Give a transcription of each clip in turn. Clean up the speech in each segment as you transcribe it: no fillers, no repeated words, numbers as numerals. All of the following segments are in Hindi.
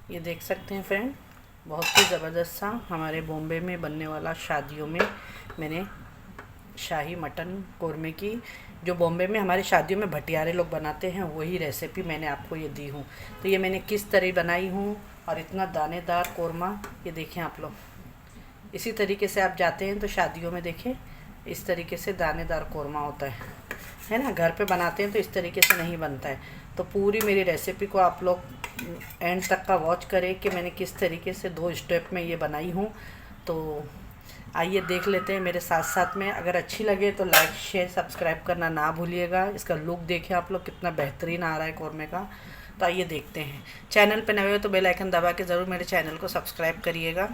ये देख सकते हैं फ्रेंड, बहुत ही ज़बरदस्त सा हमारे बॉम्बे में बनने वाला शादियों में मैंने शाही मटन कोरमे की, जो बॉम्बे में हमारी शादियों में भटियारे लोग बनाते हैं, वही रेसिपी मैंने आपको ये दी हूँ। तो ये मैंने किस तरह बनाई हूँ और इतना दानेदार कोरमा, ये देखें आप लोग। इसी तरीके से आप जाते हैं तो शादियों में देखें, इस तरीके से दानेदार कोरमा होता है ना। घर पे बनाते हैं तो इस तरीके से नहीं बनता है। तो पूरी मेरी रेसिपी को आप लोग एंड तक का वॉच करें कि मैंने किस तरीके से 2 स्टेप में ये बनाई हूँ। तो आइए देख लेते हैं मेरे साथ साथ में। अगर अच्छी लगे तो लाइक शेयर सब्सक्राइब करना ना भूलिएगा। इसका लुक देखें आप लोग, कितना बेहतरीन आ रहा है कौरमे का। तो आइए देखते हैं। चैनल पे नए हो तो बेल आइकन दबा के ज़रूर मेरे चैनल को सब्सक्राइब करिएगा।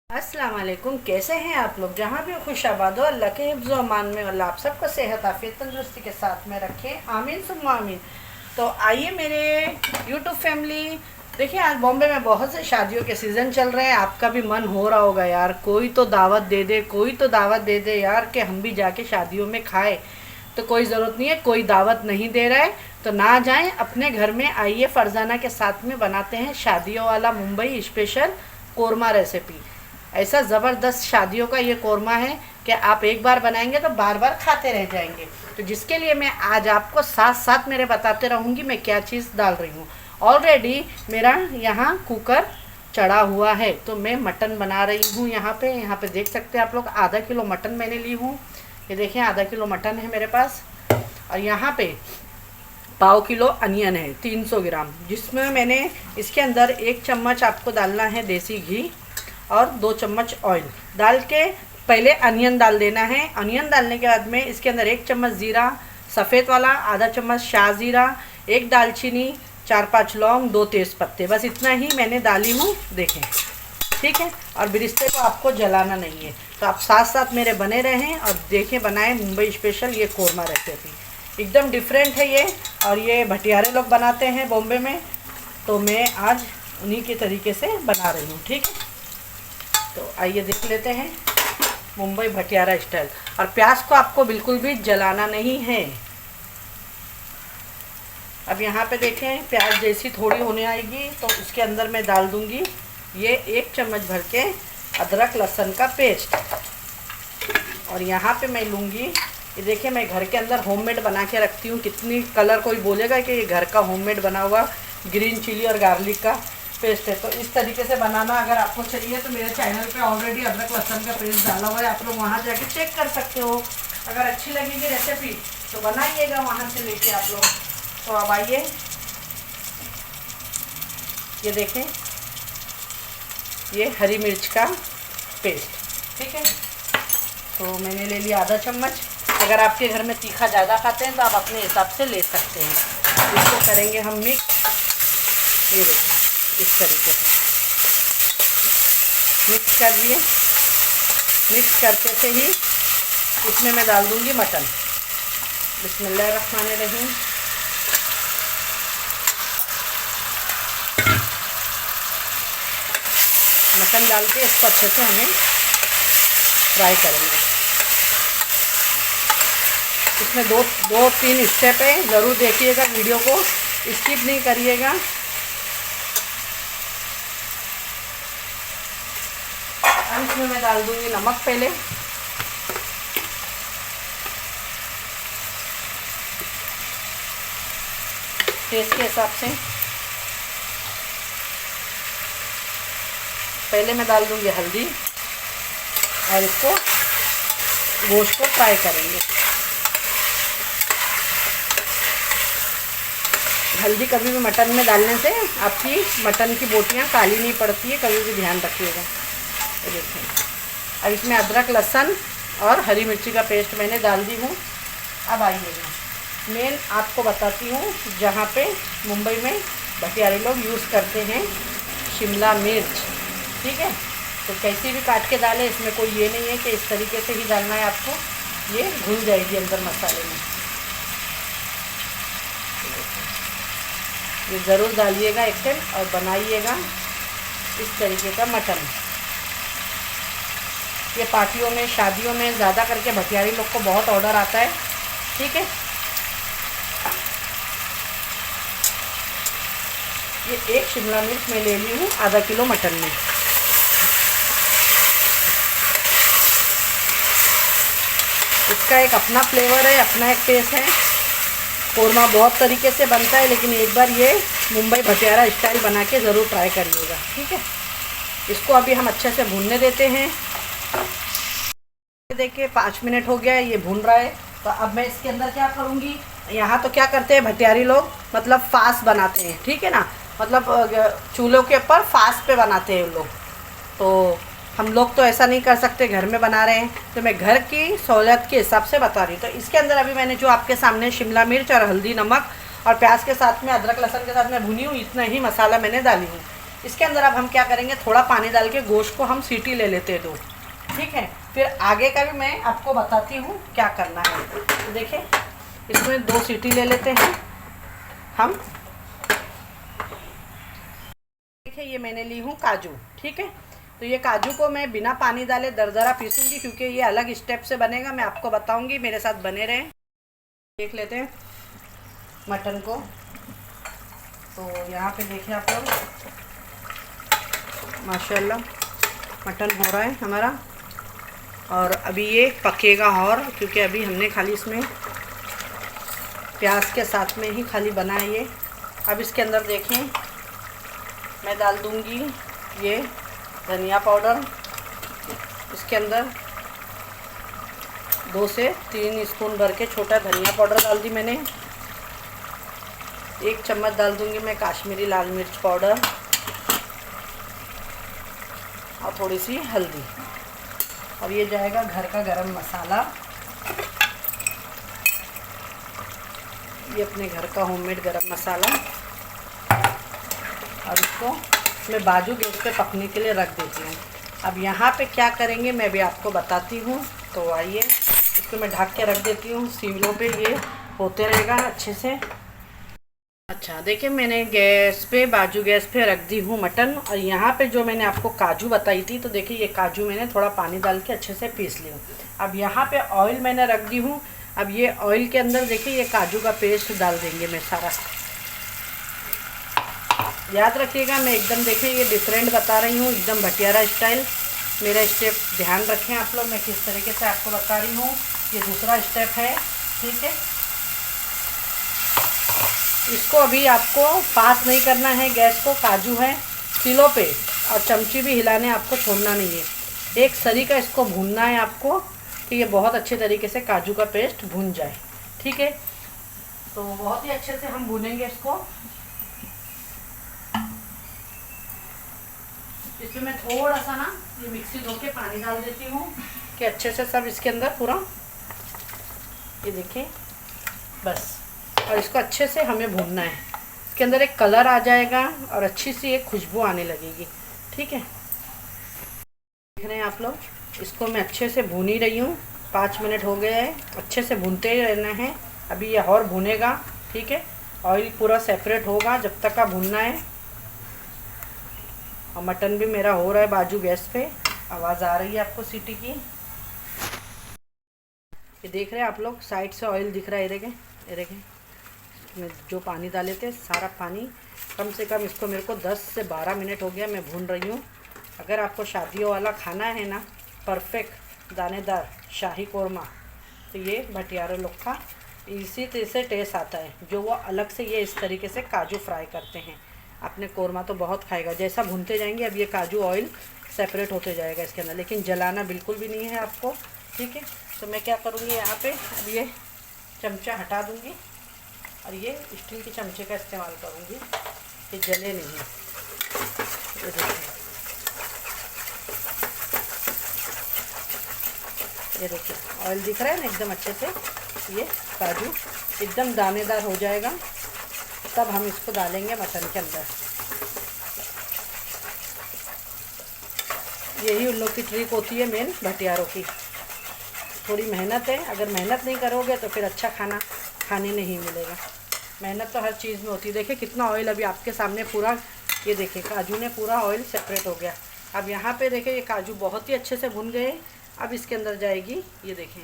अस्सलाम वालेकुम, कैसे हैं आप लोग? जहाँ भी खुश आबाद हो, अल्लाह के हिफ्ज़ व अमान में अल्लाह आप सबको सेहत आफियत तंदुरुस्ती के साथ में रखें, आमीन सुम्मा आमीन। तो आइए मेरे यूट्यूब फैमिली, देखिए आज बॉम्बे में बहुत से शादियों के सीज़न चल रहे हैं। आपका भी मन हो रहा होगा यार, कोई तो दावत दे दे, कोई तो दावत दे दे यार, कि हम भी जाके शादियों में खाए। तो कोई ज़रूरत नहीं है, कोई दावत नहीं दे रहा है तो ना जाएं, अपने घर में आइए। फरजाना के साथ में बनाते हैं शादियों वाला मुंबई स्पेशल कोरमा रेसिपी। ऐसा ज़बरदस्त शादियों का ये कोरमा है कि आप एक बार बनाएंगे तो बार बार खाते रह जाएंगे। तो जिसके लिए मैं आज आपको साथ साथ मेरे बताते रहूँगी मैं क्या चीज़ डाल रही हूँ। ऑलरेडी मेरा यहाँ कुकर चढ़ा हुआ है, तो मैं मटन बना रही हूँ। यहाँ पे देख सकते हैं आप लोग, आधा किलो मटन मैंने ली हूँ। ये देखें, आधा किलो मटन है मेरे पास। और यहाँ पे पाव किलो अनियन है 300 ग्राम, जिसमें मैंने इसके अंदर 1 चम्मच आपको डालना है देसी घी और 2 चम्मच ऑयल डाल के पहले अनियन डाल देना है। अनियन डालने के बाद में इसके अंदर 1 चम्मच ज़ीरा सफ़ेद वाला, आधा चम्मच शाह ज़ीरा, 1 दालचीनी, 4-5 लौंग, 2 तेज़ पत्ते, बस इतना ही मैंने डाली हूँ। देखें, ठीक है। और बिरिस्ते को आपको जलाना नहीं है। तो आप साथ साथ मेरे बने रहें और देखें, बनाएं मुंबई स्पेशल ये कोरमा रेसिपी। एकदम डिफरेंट है ये, और ये भटियारे लोग बनाते हैं बॉम्बे में, तो मैं आज उन्हीं के तरीके से बना रही हूँ, ठीक है। तो आइए देख लेते हैं मुंबई भटियारा स्टाइल। और प्याज को आपको बिल्कुल भी जलाना नहीं है। अब यहाँ पे देखें, प्याज जैसी थोड़ी होने आएगी तो उसके अंदर मैं डाल दूँगी ये 1 चम्मच भर के अदरक लहसुन का पेस्ट। और यहाँ पे मैं लूँगी, ये देखिए मैं घर के अंदर होममेड बना के रखती हूँ। कितनी कलर कोई बोलेगा कि ये घर का होममेड बना हुआ ग्रीन चिली और गार्लिक का पेस्ट है। तो इस तरीके से बनाना अगर आपको चाहिए तो मेरे चैनल पे ऑलरेडी अदरक लहसुन का पेस्ट डाला हुआ है, आप लोग वहाँ जाके चेक कर सकते हो। अगर अच्छी लगेगी रेसिपी तो बनाइएगा वहाँ से लेके आप लोग। तो अब आइए, ये देखें, ये हरी मिर्च का पेस्ट, ठीक है। तो मैंने ले लिया आधा चम्मच। अगर आपके घर में तीखा ज़्यादा खाते हैं तो आप अपने हिसाब से ले सकते हैं। इसको करेंगे हम मिक्स, ये देखिए इस तरीके से मिक्स कर दिए। मिक्स करते से ही इसमें मैं डाल दूंगी मटन। बिस्मिल्लाहिर्रहमानिर्रहीम। मटन डाल के इसको अच्छे से हमें फ्राई करेंगे। इसमें दो तीन स्टेप है, ज़रूर देखिएगा वीडियो को, स्किप नहीं करिएगा। अब इसमें मैं डाल दूंगी नमक पहले, टेस्ट के हिसाब से। पहले मैं डाल दूंगी हल्दी और इसको गोश्त को फ्राई करेंगे। हल्दी कभी भी मटन में डालने से आपकी मटन की बोटियाँ काली नहीं पड़ती है, कभी भी ध्यान रखिएगा। ये देखिए, अब इसमें अदरक लहसुन और हरी मिर्ची का पेस्ट मैंने डाल दी हूँ। अब आइएगा, मेन आपको बताती हूँ, जहाँ पे मुंबई में भटियारे लोग यूज़ करते हैं शिमला मिर्च, ठीक है। तो कैसी भी काट के डालें, इसमें कोई ये नहीं है कि इस तरीके से ही डालना है आपको, ये घुल जाएगी अंदर मसाले में। ये ज़रूर डालिएगा एक टाइम और बनाइएगा इस तरीके का मटन। ये पार्टियों में, शादियों में ज़्यादा करके भटियारी लोग को बहुत ऑर्डर आता है, ठीक है। ये एक शिमला मिर्च मैं ले ली हूँ आधा किलो मटन में। इसका एक अपना फ्लेवर है, अपना एक टेस्ट है। कोरमा बहुत तरीके से बनता है, लेकिन एक बार ये मुंबई भटियारा स्टाइल बना के ज़रूर ट्राई करिएगा, ठीक है। इसको अभी हम अच्छे से भूनने देते हैं। देखिए 5 मिनट हो गया है, ये भून रहा है। तो अब मैं इसके अंदर क्या करूँगी, यहाँ तो क्या करते हैं भटियारी लोग, मतलब फास्ट बनाते हैं, ठीक है ना, मतलब चूल्हों के ऊपर फास्ट पे बनाते हैं लोग। तो हम लोग तो ऐसा नहीं कर सकते, घर में बना रहे हैं, तो मैं घर की सहूलियत के हिसाब से बता रही हूँ। तो इसके अंदर अभी मैंने जो आपके सामने शिमला मिर्च और हल्दी, नमक और प्याज के साथ में अदरक लहसुन के साथ में भुनी हूँ, इतना ही मसाला मैंने डाली हूँ। इसके अंदर अब हम क्या करेंगे, थोड़ा पानी डाल के गोश्त को हम सीटी ले लेते हैं 2, ठीक है। फिर आगे का भी मैं आपको बताती हूँ क्या करना है। तो देखिए इसमें 2 सीटी ले लेते हैं हम। देखिए ये मैंने ली हूँ काजू, ठीक है। तो ये काजू को मैं बिना पानी डाले दरदरा पीसूँगी, क्योंकि ये अलग स्टेप से बनेगा, मैं आपको बताऊँगी, मेरे साथ बने रहें। देख लेते हैं मटन को। तो यहाँ पे देखिए आप लोग, माशाल्लाह मटन हो रहा है हमारा। और अभी ये पकेगा, और क्योंकि अभी हमने खाली इसमें प्याज के साथ में ही खाली बनाया ये। अब इसके अंदर देखें मैं डाल दूँगी ये धनिया पाउडर। इसके अंदर 2 से 3 स्पून भर के छोटा धनिया पाउडर डाल दी मैंने। 1 चम्मच डाल दूँगी मैं काश्मीरी लाल मिर्च पाउडर, और थोड़ी सी हल्दी। और ये जाएगा घर का गरम मसाला, ये अपने घर का होममेड गरम मसाला। और इसको मैं बाजू गैस पे पकने के लिए रख देती हूँ। अब यहाँ पे क्या करेंगे मैं भी आपको बताती हूँ। तो आइए इसको मैं ढक के रख देती हूँ सिमलों पे, ये होते रहेगा अच्छे से। अच्छा देखिए मैंने गैस पे, बाजू गैस पे रख दी हूँ मटन। और यहाँ पे जो मैंने आपको काजू बताई थी, तो देखिए ये काजू मैंने थोड़ा पानी डाल के अच्छे से पीस ली हूँ। अब यहाँ पे ऑयल मैंने रख दी हूँ। अब ये ऑयल के अंदर देखिए ये काजू का पेस्ट डाल देंगे मैं सारा। याद रखिएगा मैं एकदम, देखिए ये डिफरेंट बता रही हूँ, एकदम भटियारा स्टाइल। मेरा स्टेप ध्यान रखें आप लोग, मैं किस तरीके से आपको बता रही हूँ। ये दूसरा स्टेप है, ठीक है। इसको अभी आपको फास्ट नहीं करना है गैस को, काजू है किलो पे, और चमची भी हिलाने आपको छोड़ना नहीं है। एक सरी का इसको भूनना है आपको, कि ये बहुत अच्छे तरीके से काजू का पेस्ट भून जाए, ठीक है। तो बहुत ही अच्छे से हम भूनेंगे इसको। इसमें मैं थोड़ा सा ना ये मिक्सी धो के पानी डाल देती हूँ, कि अच्छे से सब इसके अंदर पूरा, ये देखिए बस। और इसको अच्छे से हमें भूनना है, इसके अंदर एक कलर आ जाएगा और अच्छी सी एक खुशबू आने लगेगी, ठीक है। देख रहे हैं आप लोग, इसको मैं अच्छे से भून ही रही हूँ। 5 मिनट हो गए हैं, अच्छे से भूनते ही रहना है। अभी ये और भुनेगा, ठीक है। ऑयल पूरा सेपरेट होगा जब तक का भूनना है। और मटन भी मेरा हो रहा है बाजू गैस पे, आवाज़ आ रही है आपको सीटी की। ये देख रहे हैं आप लोग, साइड से ऑयल दिख रहा है, ये देखें, ये देखें। मैं जो पानी डाले थे सारा पानी, कम से कम इसको मेरे को 10 से 12 मिनट हो गया मैं भून रही हूँ। अगर आपको शादियों वाला खाना है ना, परफेक्ट दानेदार शाही कोरमा, तो ये भटियारे लोग का इसी तरह से टेस्ट आता है, जो वो अलग से ये इस तरीके से काजू फ्राई करते हैं। आपने कोरमा तो बहुत खाएगा, जैसा भूनते जाएंगे अब ये काजू ऑयल सेपरेट होते जाएगा इसके अंदर, लेकिन जलाना बिल्कुल भी नहीं है आपको, ठीक है। तो मैं क्या करूँगी यहाँ पे, अब ये चमचा हटा दूँगी और ये स्टील के चमचे का इस्तेमाल करूँगी, ये जले नहीं। ये देखिए, ये देखिए ऑयल दिख रहा है ना एकदम अच्छे से। ये काजू एकदम दानेदार हो जाएगा, तब हम इसको डालेंगे मटन के अंदर। यही उन लोग की ट्रिक होती है मेन भटियारों की। थोड़ी मेहनत है, अगर मेहनत नहीं करोगे तो फिर अच्छा खाना खाने नहीं मिलेगा। मेहनत तो हर चीज़ में होती है। देखिए कितना ऑयल अभी आपके सामने पूरा, ये देखिए काजू ने पूरा ऑयल सेपरेट हो गया। अब यहाँ पे देखिए ये काजू बहुत ही अच्छे से भुन गए। अब इसके अंदर जाएगी, ये देखें,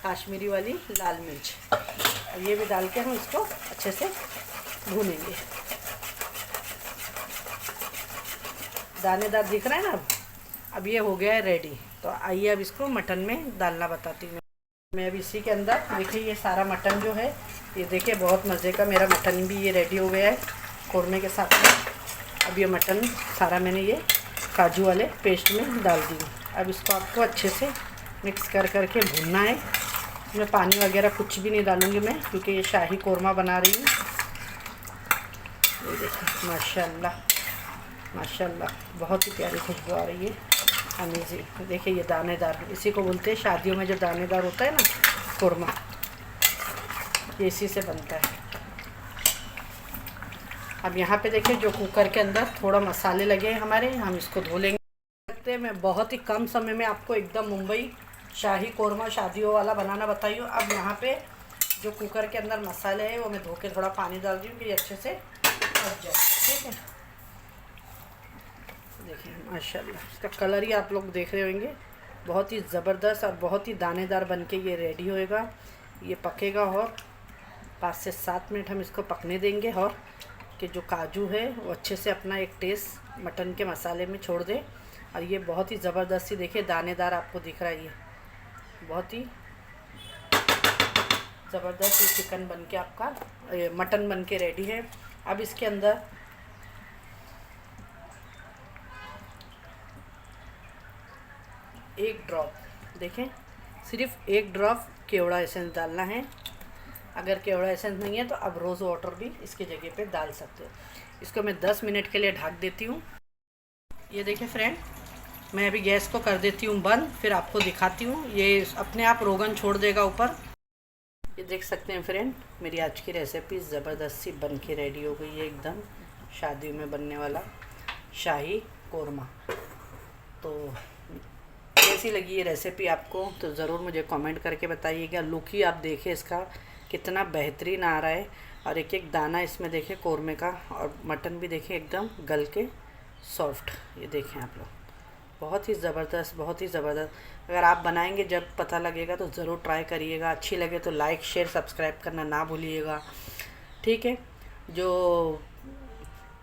काश्मीरी वाली लाल मिर्च, और ये भी डाल के हम इसको अच्छे से भूनेंगे। दानेदार दिख रहा है ना। अब ये हो गया है रेडी। तो आइए अब इसको मटन में डालना बताती हूँ मैं। अब इसी के अंदर देखिए ये सारा मटन जो है, ये देखिए बहुत मज़े का मेरा मटन भी ये रेडी हो गया है कौरमे के साथ में। अब ये मटन सारा मैंने ये काजू वाले पेस्ट में डाल दी। अब इसको आपको अच्छे से मिक्स कर करके भूनना है। मैं पानी वगैरह कुछ भी नहीं डालूँगी मैं, क्योंकि ये शाही कौरमा बना रही हूँ। ये देखिए माशाल्लाह माशाल्लाह, बहुत ही प्यारी खुशबू आ रही है, अमेजिंग। देखिए ये दानेदार, इसी को बोलते हैं शादियों में जो दानेदार होता है ना कौरमा, ये इसी से बनता है। अब यहाँ पे देखिए जो कुकर के अंदर थोड़ा मसाले लगे हैं हमारे, हम इसको धो लेंगे। सकते हैं मैं बहुत ही कम समय में आपको एकदम मुंबई शाही कौरमा शादियों वाला बनाना बताई हूँ। अब यहाँ पे जो कुकर के अंदर मसाले हैं वो मैं धो के थोड़ा पानी डाल दी हूँ कि अच्छे से पक जाए। ठीक है, देखिए माशाल्लाह इसका कलर ही आप लोग देख रहे होंगे, बहुत ही ज़बरदस्त और बहुत ही दानेदार बनके ये रेडी होएगा। ये पकेगा और 5 से 7 मिनट हम इसको पकने देंगे, और कि जो काजू है वो अच्छे से अपना एक टेस्ट मटन के मसाले में छोड़ दे। और ये बहुत ही ज़बरदस्ती देखिए दानेदार आपको दिख रहा है, ये बहुत ही ज़बरदस्त ये चिकन बन के आपका मटन बन के रेडी है। अब इसके अंदर एक ड्रॉप, देखें सिर्फ एक ड्रॉप केवड़ा एसेंस डालना है। अगर केवड़ा एसेंस नहीं है तो अब रोज़ वाटर भी इसकी जगह पे डाल सकते हो। इसको मैं 10 मिनट के लिए ढक देती हूँ। ये देखिए फ्रेंड, मैं अभी गैस को कर देती हूँ बंद, फिर आपको दिखाती हूँ। ये अपने आप रोगन छोड़ देगा ऊपर। ये देख सकते हैं फ्रेंड, मेरी आज की रेसिपी ज़बरदस्त सी बन के रेडी हो गई है, एकदम शादी में बनने वाला शाही कौरमा। तो कैसी लगी ये रेसिपी आपको तो ज़रूर मुझे कमेंट करके बताइएगा। लुक ही आप देखें इसका कितना बेहतरीन आ रहा है, और एक एक दाना इसमें देखें कौरमे का, और मटन भी देखें एकदम गल के सॉफ्ट। ये देखें आप लोग, बहुत ही ज़बरदस्त, बहुत ही ज़बरदस्त। अगर आप बनाएंगे जब पता लगेगा तो ज़रूर ट्राई करिएगा। अच्छी लगे तो लाइक शेयर सब्सक्राइब करना ना भूलिएगा। ठीक है, जो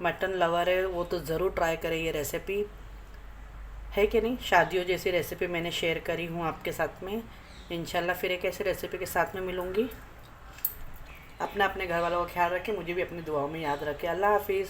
मटन लवर है वो तो ज़रूर ट्राई करें ये रेसिपी, है कि नहीं। शादियों जैसी रेसिपी मैंने शेयर करी हूँ आपके साथ में। इंशाल्लाह फिर एक ऐसी रेसिपी के साथ में मिलूँगी। अपने घर वालों का ख्याल रखें, मुझे भी अपनी दुआओं में याद रखें। अल्लाह हाफिज़।